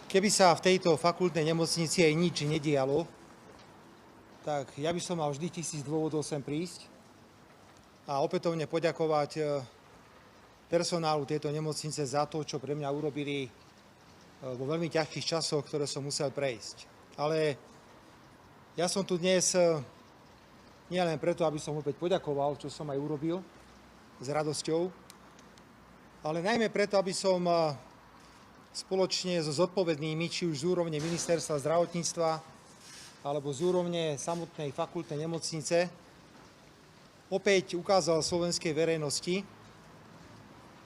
Keby sa v tejto fakultnej nemocnici aj nič nedialo, tak ja by som mal vždy 1000 dôvodov sem prísť a opätovne poďakovať personálu tejto nemocnice za to, čo pre mňa urobili vo veľmi ťažkých časoch, ktoré som musel prejsť. Ale ja som tu dnes nielen preto, aby som opäť poďakoval, čo som aj urobil s radosťou, ale najmä preto, aby som spoločne so zodpovednými, či už z úrovne Ministerstva zdravotníctva alebo z úrovne samotnej fakultnej nemocnice, opäť ukázal slovenskej verejnosti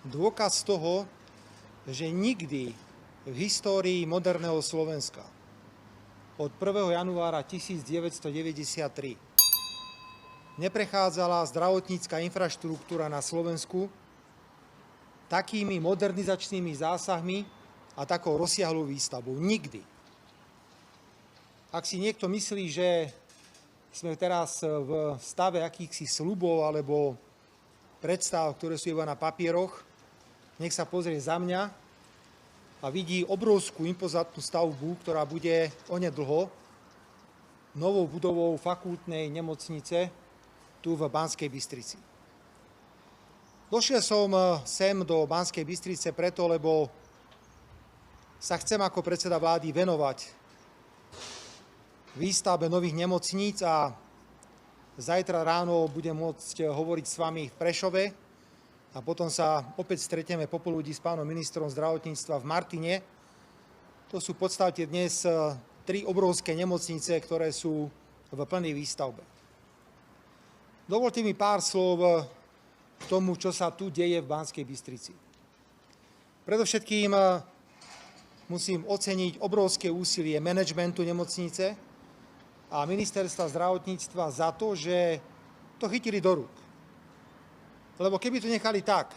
dôkaz toho, že nikdy v histórii moderného Slovenska od 1. januára 1993 neprechádzala zdravotnícka infraštruktúra na Slovensku takými modernizačnými zásahmi a takou rozsiahlou výstavbou. Nikdy. Ak si niekto myslí, že sme teraz v stave akýchsi sľubov alebo predstav, ktoré sú iba na papieroch, nech sa pozrie za mňa a vidí obrovskú impozantnú stavbu, ktorá bude onedlho novou budovou fakultnej nemocnice tu v Banskej Bystrici. Došiel som sem do Banskej Bystrice preto, lebo sa chcem ako predseda vlády venovať výstavbe nových nemocníc a zajtra ráno budem môcť hovoriť s vami v Prešove a potom sa opäť stretneme popoludí s pánom ministrom zdravotníctva v Martine. To sú v podstate dnes 3 obrovské nemocnice, ktoré sú v plnej výstavbe. Dovolte mi pár slov k tomu, čo sa tu deje v Banskej Bystrici. Predovšetkým musím oceniť obrovské úsilie manažmentu nemocnice a ministerstva zdravotníctva za to, že to chytili do rúk. Lebo keby to nechali tak,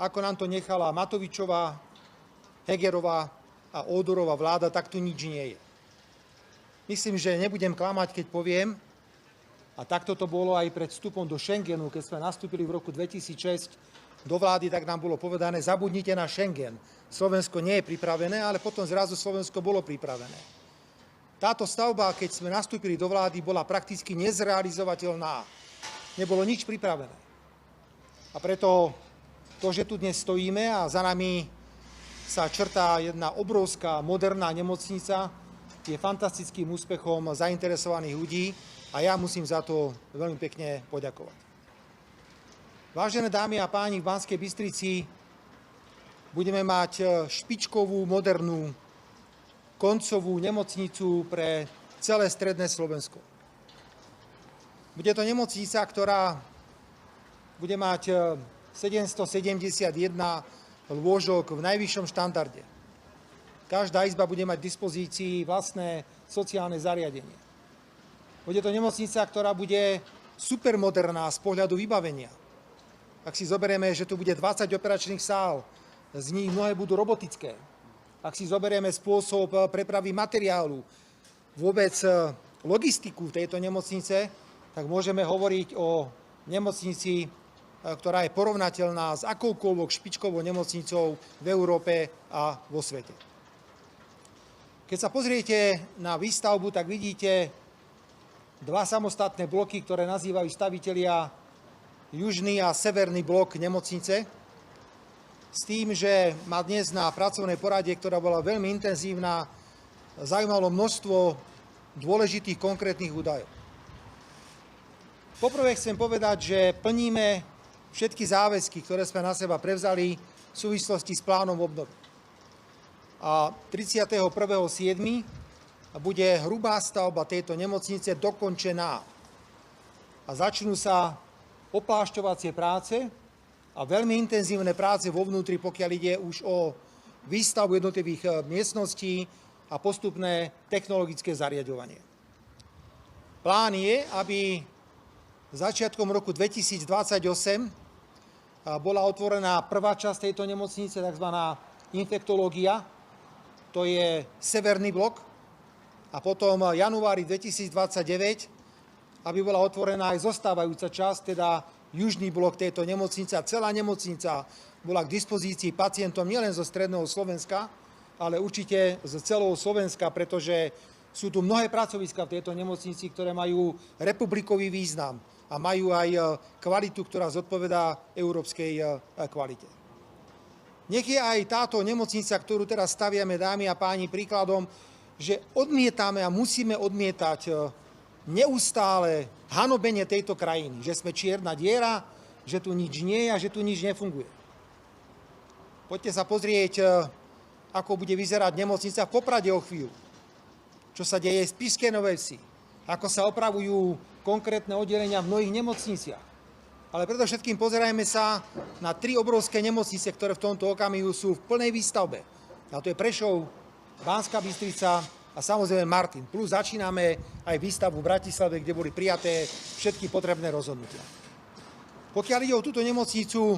ako nám to nechala Matovičová, Hegerová a Ódorová vláda, tak tu nič nie je. Myslím, že nebudem klamať, keď poviem, a takto to bolo aj pred vstupom do Schengenu, keď sme nastúpili v roku 2006 do vlády, tak nám bolo povedané, zabudnite na Schengen. Slovensko nie je pripravené, ale potom zrazu Slovensko bolo pripravené. Táto stavba, keď sme nastúpili do vlády, bola prakticky nezrealizovateľná. Nebolo nič pripravené. A preto to, že tu dnes stojíme a za nami sa črtá jedna obrovská moderná nemocnica, je fantastickým úspechom zainteresovaných ľudí a ja musím za to veľmi pekne poďakovať. Vážené dámy a páni, v Banskej Bystrici budeme mať špičkovú, modernú, koncovú nemocnicu pre celé stredné Slovensko. Bude to nemocnica, ktorá bude mať 771 lôžok v najvyššom štandarde. Každá izba bude mať v dispozícii vlastné sociálne zariadenie. Bude to nemocnica, ktorá bude supermoderná z pohľadu vybavenia. Ak si zoberieme, že tu bude 20 operačných sál, z nich mnohé budú robotické. Ak si zoberieme spôsob prepravy materiálu, vôbec logistiku tejto nemocnice, tak môžeme hovoriť o nemocnici, ktorá je porovnateľná s akoukoľvek špičkovou nemocnicou v Európe a vo svete. Keď sa pozriete na výstavbu, tak vidíte 2 samostatné bloky, ktoré nazývajú stavitelia južný a severný blok nemocnice, s tým, že ma dnes na pracovnej porade, ktorá bola veľmi intenzívna, zaujímalo množstvo dôležitých konkrétnych údajov. Poprvé chcem povedať, že plníme všetky záväzky, ktoré sme na seba prevzali v súvislosti s plánom obnovy. A 31.7. bude hrubá stavba tejto nemocnice dokončená. A začnú sa oplášťovacie práce a veľmi intenzívne práce vo vnútri, pokiaľ ide už o výstavbu jednotlivých miestností a postupné technologické zariaďovanie. Plán je, aby začiatkom roku 2028 bola otvorená prvá časť tejto nemocnice, tzv. Infektológia, to je severný blok, a potom v januári 2029 aby bola otvorená aj zostávajúca časť, teda južný blok tejto nemocnice. Celá nemocnica bola k dispozícii pacientom nielen zo stredného Slovenska, ale určite z celého Slovenska, pretože sú tu mnohé pracoviska v tejto nemocnici, ktoré majú republikový význam a majú aj kvalitu, ktorá zodpovedá európskej kvalite. Nech je aj táto nemocnica, ktorú teraz staviame, dámy a páni, príkladom, že odmietame a musíme odmietať neustále hanobenie tejto krajiny, že sme čierna diera, že tu nič nie je a že tu nič nefunguje. Poďte sa pozrieť, ako bude vyzerať nemocnica v Poprade o chvíľu, čo sa deje v Spišskej Novej Vsi, ako sa opravujú konkrétne oddelenia v mnohých nemocniciach. Ale predovšetkým pozerajme sa na 3 obrovské nemocnice, ktoré v tomto okamihu sú v plnej výstavbe. A to je Prešov, Banská Bystrica a samozrejme Martin. Plus začíname aj výstavbu v Bratislave, kde boli prijaté všetky potrebné rozhodnutia. Pokiaľ ide o túto nemocnicu,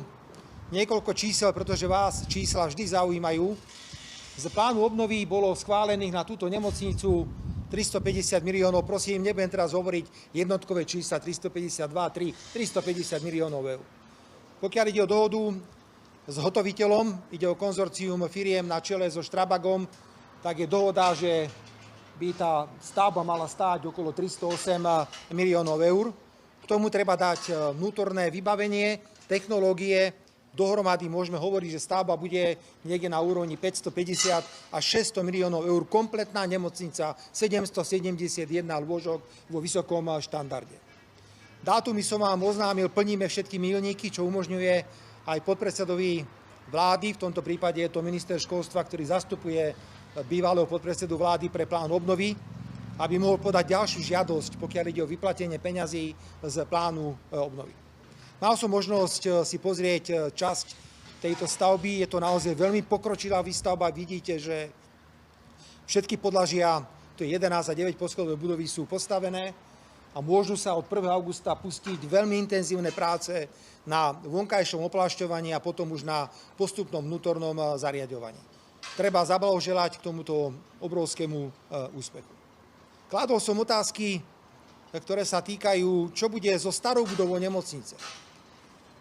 niekoľko čísel, pretože vás čísla vždy zaujímajú. Z plánu obnovy bolo schválených na túto nemocnicu 350 miliónov, prosím, nebudem teraz hovoriť jednotkové čísla 352, 350 miliónov eur. Pokiaľ ide o dohodu s hotoviteľom, ide o konzorcium firiem na čele so Strabagom, tak je dohoda, že by tá stavba mala stáť okolo 308 miliónov eur. K tomu treba dať vnútorné vybavenie, technológie. Dohromady môžeme hovoriť, že stavba bude niekde na úrovni 550 až 600 miliónov eur. Kompletná nemocnica, 771 lôžok vo vysokom štandarde. Dátumy som vám oznámil, plníme všetky milníky, čo umožňuje aj podpredsedovi vlády, v tomto prípade je to minister školstva, ktorý zastupuje bývalého podpredsedu vlády pre plán obnovy, aby mohol podať ďalšiu žiadosť, pokiaľ ide o vyplatenie peňazí z plánu obnovy. Mal som možnosť si pozrieť časť tejto stavby. Je to naozaj veľmi pokročilá výstavba. Vidíte, že všetky podlažia, to je 11 a 9 poschodové budovy, sú postavené a môžu sa od 1. augusta pustiť veľmi intenzívne práce na vonkajšom oplášťovaní a potom už na postupnom vnútornom zariaďovaní. Treba zablahoželať k tomuto obrovskému úspechu. Kládol som otázky, ktoré sa týkajú, čo bude so starou budovou nemocnice.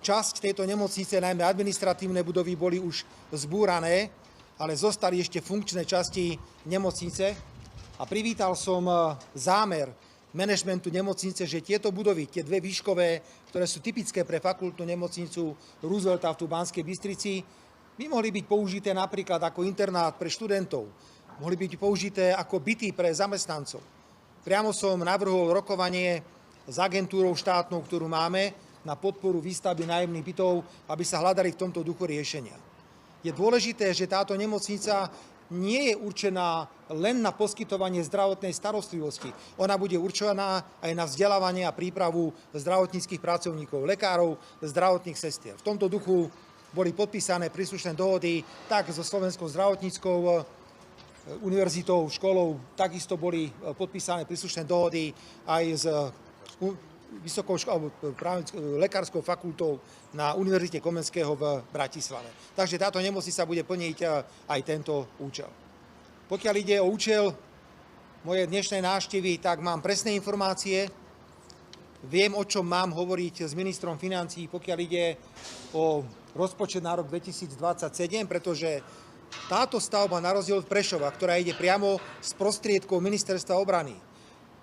Časť tejto nemocnice, najmä administratívne budovy, boli už zbúrané, ale zostali ešte funkčné časti nemocnice a privítal som zámer manažmentu nemocnice, že tieto budovy, tie 2 výškové, ktoré sú typické pre fakultnú nemocnicu Roosevelta v Banskej Bystrici, by mohli byť použité napríklad ako internát pre študentov, mohli byť použité ako byty pre zamestnancov. Priamo som navrhol rokovanie s agentúrou štátnou, ktorú máme, na podporu výstavby nájomných bytov, aby sa hľadali v tomto duchu riešenia. Je dôležité, že táto nemocnica nie je určená len na poskytovanie zdravotnej starostlivosti. Ona bude určená aj na vzdelávanie a prípravu zdravotníckych pracovníkov, lekárov, zdravotných sestier. V tomto duchu boli podpísané príslušné dohody tak so Slovenskou zdravotníckou univerzitou, školou, takisto boli podpísané príslušné dohody aj s vysokou lekárskou fakultou na Univerzite Komenského v Bratislave. Takže táto nemocnica bude plniť aj tento účel. Pokiaľ ide o účel mojej dnešnej návštevy, tak mám presné informácie. Viem, o čom mám hovoriť s ministrom financií, pokiaľ ide o rozpočet na rok 2027, pretože táto stavba, na rozdiel od Prešova, ktorá ide priamo z prostriedkov Ministerstva obrany,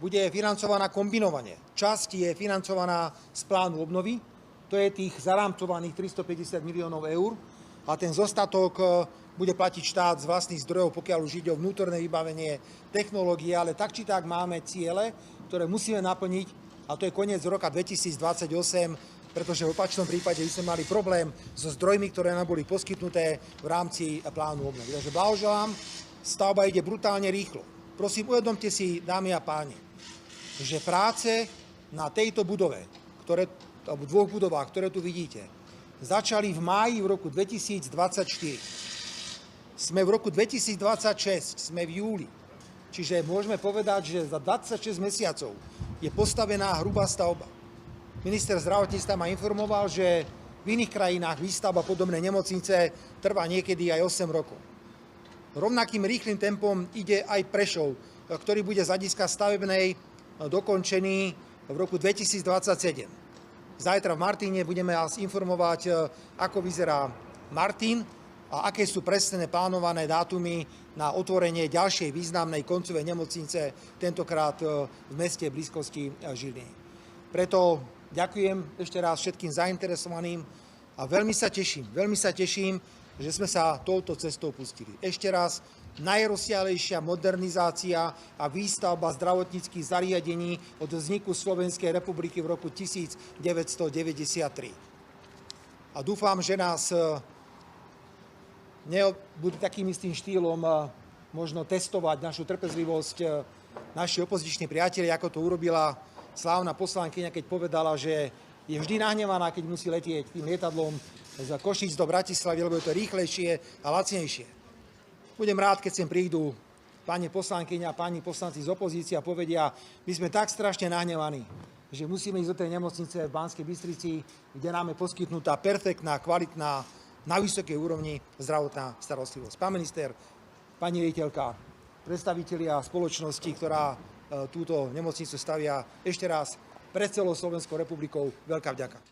bude financovaná kombinovane. Časť je financovaná z plánu obnovy, to je tých zarámcovaných 350 miliónov eur a ten zostatok bude platiť štát z vlastných zdrojov, pokiaľ už ide o vnútorné vybavenie technológie, ale tak či tak máme ciele, ktoré musíme naplniť a to je koniec roka 2028, pretože v opačnom prípade by sme mali problém so zdrojmi, ktoré nám boli poskytnuté v rámci plánu obnovy. Takže blahoželám, stavba ide brutálne rýchlo. Prosím, uvedomte si, dámy a páni, že práce na tejto budove, alebo 2 budovách, ktoré tu vidíte, začali v máji v roku 2024. Sme v roku 2026, sme v júli. Čiže môžeme povedať, že za 26 mesiacov je postavená hrubá stavba. Minister zdravotníctva ma informoval, že v iných krajinách výstavba podobnej nemocnice trvá niekedy aj 8 rokov. Rovnakým rýchlym tempom ide aj Prešov, ktorý bude z hľadiska stavebnej dokončený v roku 2027. Zajtra v Martine budeme vás informovať, ako vyzerá Martin. a aké sú presné plánované dátumy na otvorenie ďalšej významnej koncovej nemocnice, tentokrát v meste blízkosti Žiliny. Preto ďakujem ešte raz všetkým zainteresovaným a veľmi sa teším, že sme sa touto cestou pustili. Ešte raz, najrozsiahlejšia modernizácia a výstavba zdravotníckych zariadení od vzniku Slovenskej republiky v roku 1993. A dúfam, že nás nebudú takým istým štýlom možno testovať našu trpezlivosť naši opoziční priatelia, ako to urobila slávna poslankyňa, keď povedala, že je vždy nahnevaná, keď musí letieť tým lietadlom z Košíc do Bratislavy, lebo je to rýchlejšie a lacnejšie. Budem rád, keď sem prídu pani poslankyňa a páni poslanci z opozície a povedia, my sme tak strašne nahnevaní, že musíme ísť do tej nemocnice v Banskej Bystrici, kde nám je poskytnutá perfektná, kvalitná, na vysokej úrovni zdravotná starostlivosť. Pán minister, pani riaditeľka, predstavitelia spoločnosti, ktorá túto nemocnicu stavia, ešte raz pred celou Slovenskou republikou veľká vďaka.